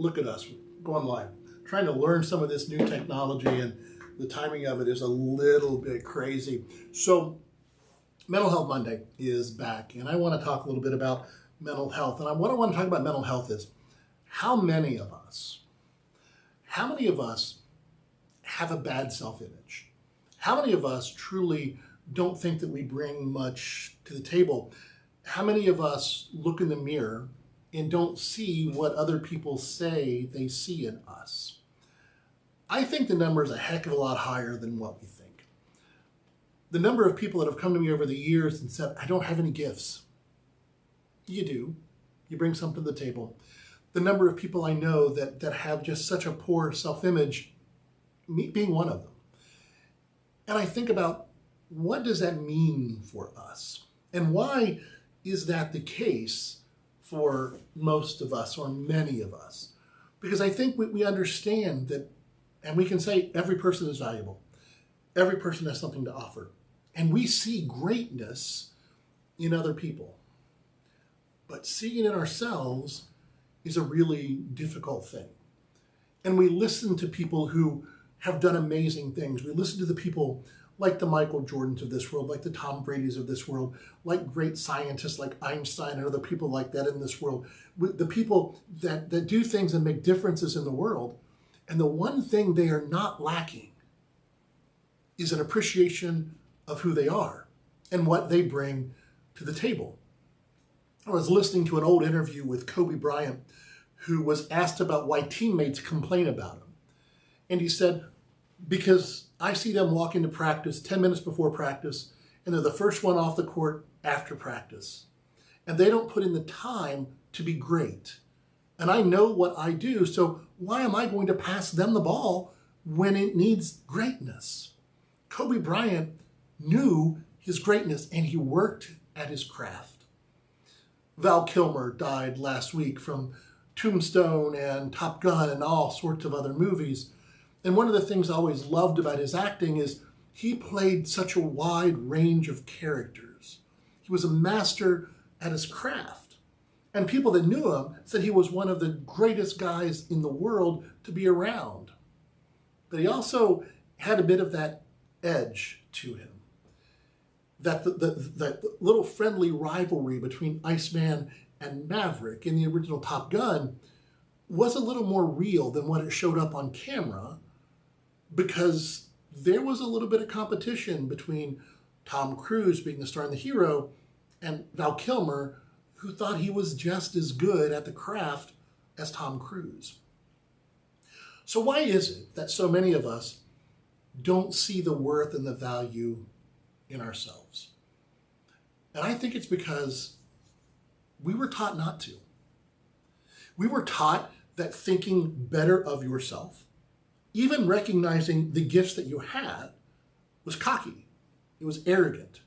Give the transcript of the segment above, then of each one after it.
look at us going live, trying to learn some of this new technology, and the timing of it is a little bit crazy. So Mental Health Monday is back, and I want to talk a little bit about mental health. And what I want to talk about mental health is how many of us have a bad self-image? How many of us truly don't think that we bring much to the table? How many of us look in the mirror and don't see what other people say they see in us? I think the number is a heck of a lot higher than what we think. The number of people that have come to me over the years and said, I don't have any gifts. You do. You bring something to the table. The number of people I know that have just such a poor self-image, me being one of them. And I think about, what does that mean for us? And why is that the case for most of us or many of us? Because I think we understand that, and we can say every person is valuable. Every person has something to offer. And we see greatness in other people. But seeing it in ourselves is a really difficult thing. And we listen to people who have done amazing things. We listen to the people like the Michael Jordans of this world, like the Tom Bradys of this world, like great scientists like Einstein and other people like that in this world, the people that do things and make differences in the world. And the one thing they are not lacking is an appreciation of who they are and what they bring to the table. I was listening to an old interview with Kobe Bryant, who was asked about why teammates complain about him. And he said, because I see them walk into practice 10 minutes before practice, and they're the first one off the court after practice. And they don't put in the time to be great. And I know what I do, so why am I going to pass them the ball when it needs greatness? Kobe Bryant knew his greatness, and he worked at his craft. Val Kilmer died last week from Tombstone and Top Gun and all sorts of other movies. And one of the things I always loved about his acting is he played such a wide range of characters. He was a master at his craft. And people that knew him said he was one of the greatest guys in the world to be around. But he also had a bit of that edge to him. That that little friendly rivalry between Iceman and Maverick in the original Top Gun was a little more real than when it showed up on camera, because there was a little bit of competition between Tom Cruise being the star and the hero and Val Kilmer, who thought he was just as good at the craft as Tom Cruise. So why is it that so many of us don't see the worth and the value in ourselves? And I think it's because we were taught not to. We were taught that thinking better of yourself, even recognizing the gifts that you had, was cocky. It was arrogant.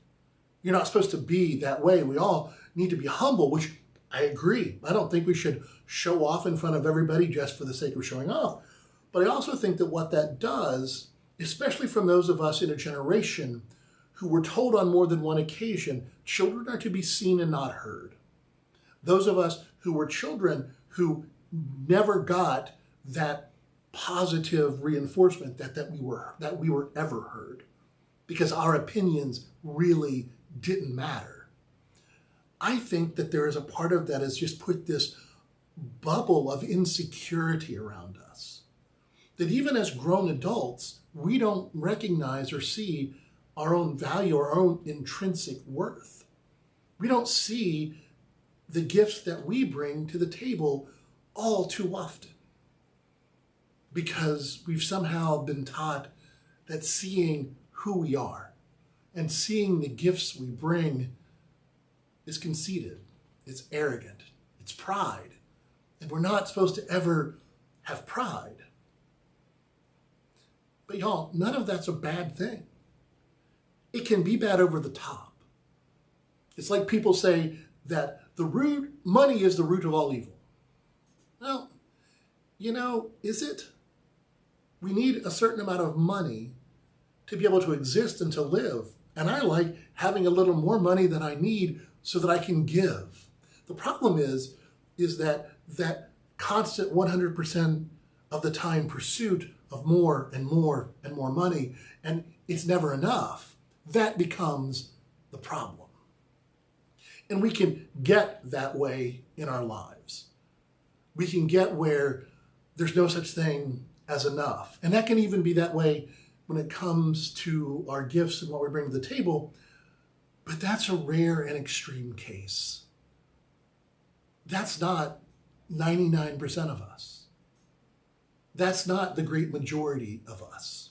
You're not supposed to be that way. We all need to be humble, which I agree. I don't think we should show off in front of everybody just for the sake of showing off. But I also think that what that does, especially from those of us in a generation who were told on more than one occasion, children are to be seen and not heard. Those of us who were children who never got that positive reinforcement that we were ever heard, because our opinions really didn't matter. I think that there is a part of that has just put this bubble of insecurity around us, that even as grown adults, we don't recognize or see our own value, our own intrinsic worth. We don't see the gifts that we bring to the table all too often, because we've somehow been taught that seeing who we are and seeing the gifts we bring is conceited, it's arrogant, it's pride, and we're not supposed to ever have pride. But y'all, none of that's a bad thing. It can be bad over the top. It's like people say that money is the root of all evil. Well, is it? We need a certain amount of money to be able to exist and to live. And I like having a little more money than I need so that I can give. The problem is that constant 100% of the time pursuit of more and more and more money, and it's never enough, that becomes the problem. And we can get that way in our lives. We can get where there's no such thing as enough. And that can even be that way when it comes to our gifts and what we bring to the table. But that's a rare and extreme case. That's not 99% of us. That's not the great majority of us.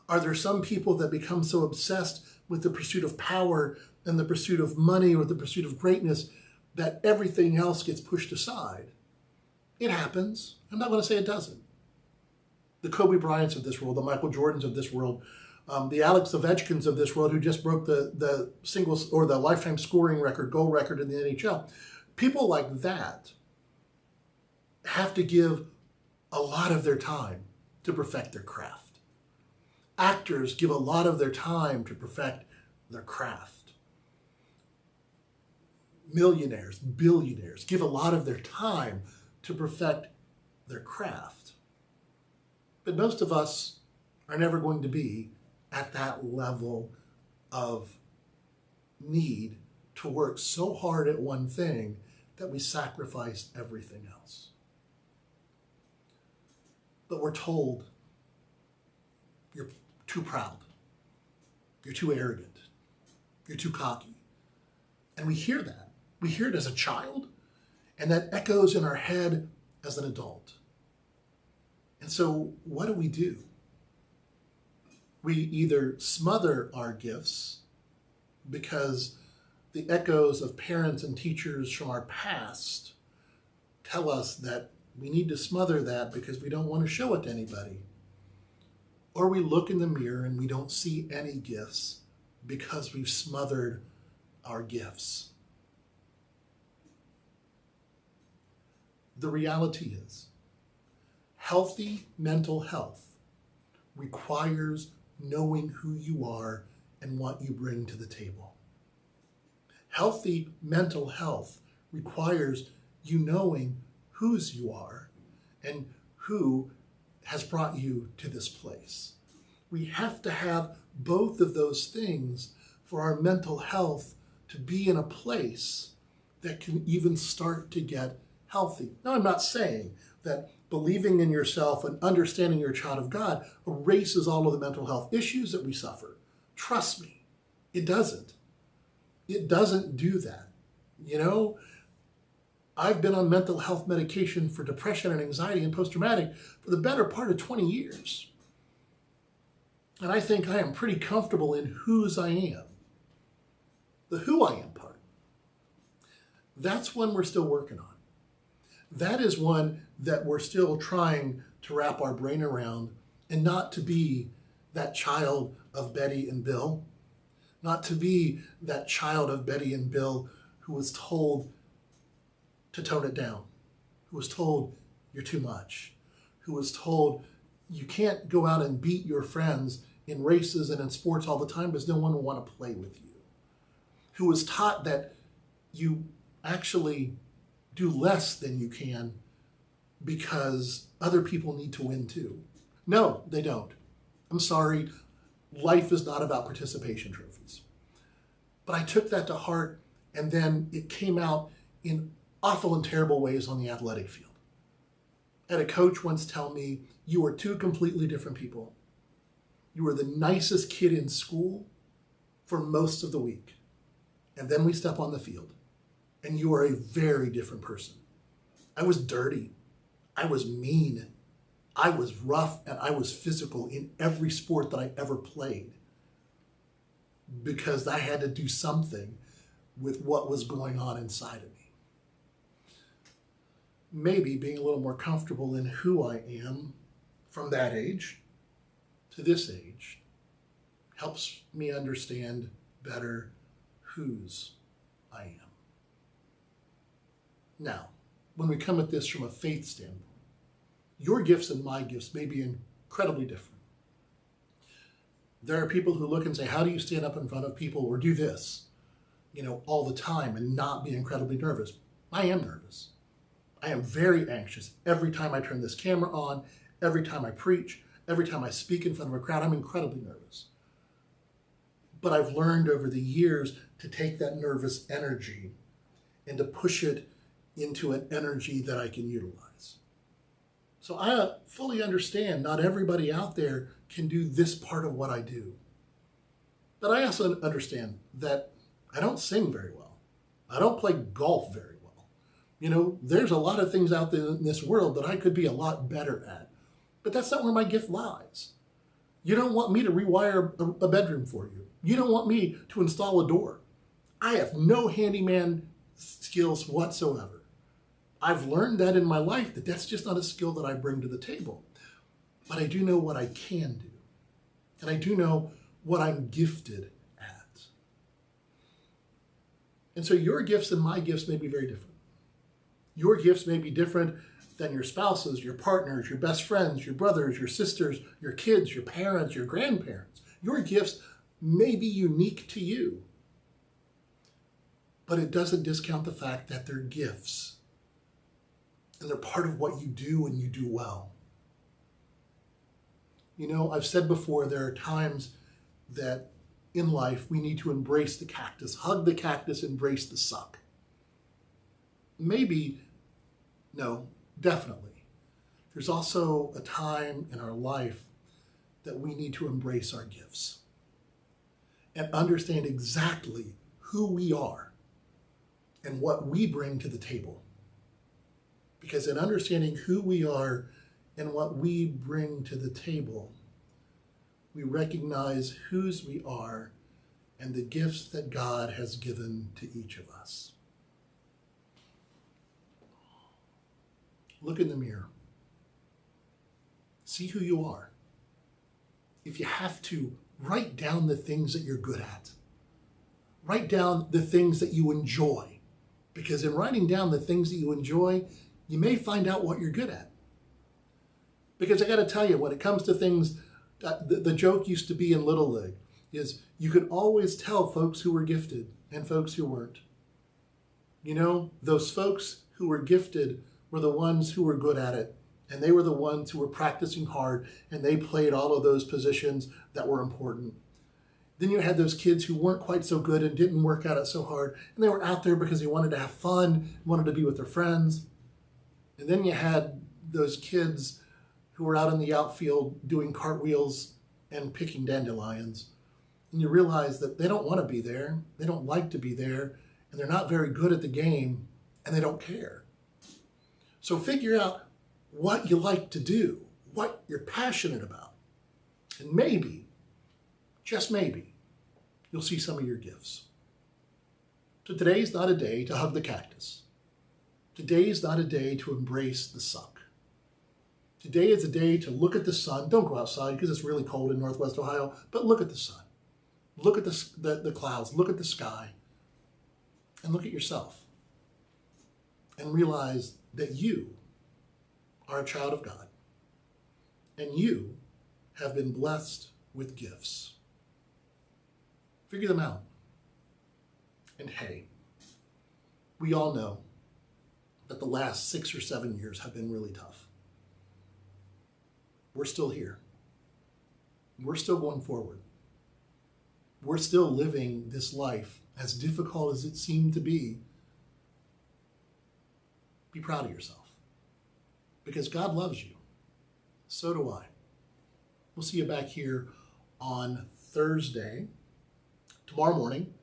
Are there some people that become so obsessed with the pursuit of power and the pursuit of money or the pursuit of greatness that everything else gets pushed aside? It happens. I'm not going to say it doesn't. The Kobe Bryants of this world, the Michael Jordans of this world, the Alex Ovechkins of this world, who just broke the singles or the lifetime scoring record, goal record in the NHL. People like that have to give a lot of their time to perfect their craft. Actors give a lot of their time to perfect their craft. Millionaires, billionaires give a lot of their time to perfect their craft. But most of us are never going to be at that level of need to work so hard at one thing that we sacrifice everything else. But we're told, you're too proud, you're too arrogant, you're too cocky. And we hear that. We hear it as a child, and that echoes in our head as an adult. And so what do? We either smother our gifts because the echoes of parents and teachers from our past tell us that we need to smother that because we don't want to show it to anybody. Or we look in the mirror and we don't see any gifts because we've smothered our gifts. The reality is, healthy mental health requires knowing who you are and what you bring to the table. Healthy mental health requires you knowing whose you are and who has brought you to this place. We have to have both of those things for our mental health to be in a place that can even start to get healthy. Now, I'm not saying that believing in yourself and understanding you're a child of God erases all of the mental health issues that we suffer. Trust me, it doesn't. It doesn't do that. You know, I've been on mental health medication for depression and anxiety and post-traumatic for the better part of 20 years. And I think I am pretty comfortable in whose I am. The who I am part. That's one we're still working on. That is one that we're still trying to wrap our brain around, and not to be that child of Betty and Bill, not to be that child of Betty and Bill who was told to tone it down, who was told you're too much, who was told you can't go out and beat your friends in races and in sports all the time because no one will want to play with you, who was taught that you actually do less than you can because other people need to win too. No, they don't. I'm sorry. Life is not about participation trophies. But I took that to heart, and then it came out in awful and terrible ways on the athletic field. I had a coach once tell me, you are two completely different people. You were the nicest kid in school for most of the week. And then we step on the field, and you are a very different person. I was dirty. I was mean. I was rough, and I was physical in every sport that I ever played because I had to do something with what was going on inside of me. Maybe being a little more comfortable in who I am from that age to this age helps me understand better whose I am. Now, when we come at this from a faith standpoint, your gifts and my gifts may be incredibly different. There are people who look and say, how do you stand up in front of people or do this, all the time and not be incredibly nervous? I am nervous. I am very anxious every time I turn this camera on, every time I preach, every time I speak in front of a crowd. I'm incredibly nervous. But I've learned over the years to take that nervous energy and to push it into an energy that I can utilize. So I fully understand not everybody out there can do this part of what I do. But I also understand that I don't sing very well. I don't play golf very well. You know, there's a lot of things out there in this world that I could be a lot better at. But that's not where my gift lies. You don't want me to rewire a bedroom for you. You don't want me to install a door. I have no handyman skills whatsoever. I've learned that in my life, that that's just not a skill that I bring to the table. But I do know what I can do. And I do know what I'm gifted at. And so your gifts and my gifts may be very different. Your gifts may be different than your spouses, your partners, your best friends, your brothers, your sisters, your kids, your parents, your grandparents. Your gifts may be unique to you. But it doesn't discount the fact that they're gifts. And they're part of what you do and you do well. You know, I've said before, there are times that in life we need to embrace the cactus, hug the cactus, embrace the suck. Maybe, no, definitely. There's also a time in our life that we need to embrace our gifts and understand exactly who we are and what we bring to the table. Because in understanding who we are and what we bring to the table, we recognize whose we are and the gifts that God has given to each of us. Look in the mirror. See who you are. If you have to, write down the things that you're good at. Write down the things that you enjoy. Because in writing down the things that you enjoy, you may find out what you're good at. Because I got to tell you, when it comes to things, the joke used to be in Little League is you could always tell folks who were gifted and folks who weren't. You know, those folks who were gifted were the ones who were good at it. And they were the ones who were practicing hard, and they played all of those positions that were important. Then you had those kids who weren't quite so good and didn't work at it so hard, and they were out there because they wanted to have fun, wanted to be with their friends. And then you had those kids who were out in the outfield doing cartwheels and picking dandelions. And you realize that they don't want to be there, they don't like to be there, and they're not very good at the game, and they don't care. So figure out what you like to do, what you're passionate about. And maybe, just maybe, you'll see some of your gifts. So today's not a day to hug the cactus. Today's not a day to embrace the suck. Today is a day to look at the sun. Don't go outside because it's really cold in Northwest Ohio, but look at the sun. Look at the clouds, look at the sky, and look at yourself. And realize that you are a child of God, and you have been blessed with gifts. Figure them out. And hey, we all know that the last 6 or 7 years have been really tough. We're still here. We're still going forward. We're still living this life, as difficult as it seemed to be. Be proud of yourself. Because God loves you. So do I. We'll see you back here on Thursday. Tomorrow morning,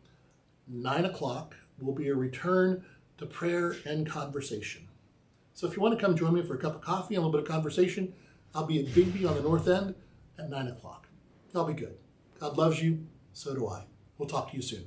9 o'clock, will be a return to prayer and conversation. So if you want to come join me for a cup of coffee and a little bit of conversation, I'll be at Bigby on the north end at 9 o'clock. That'll be good. God loves you. So do I. We'll talk to you soon.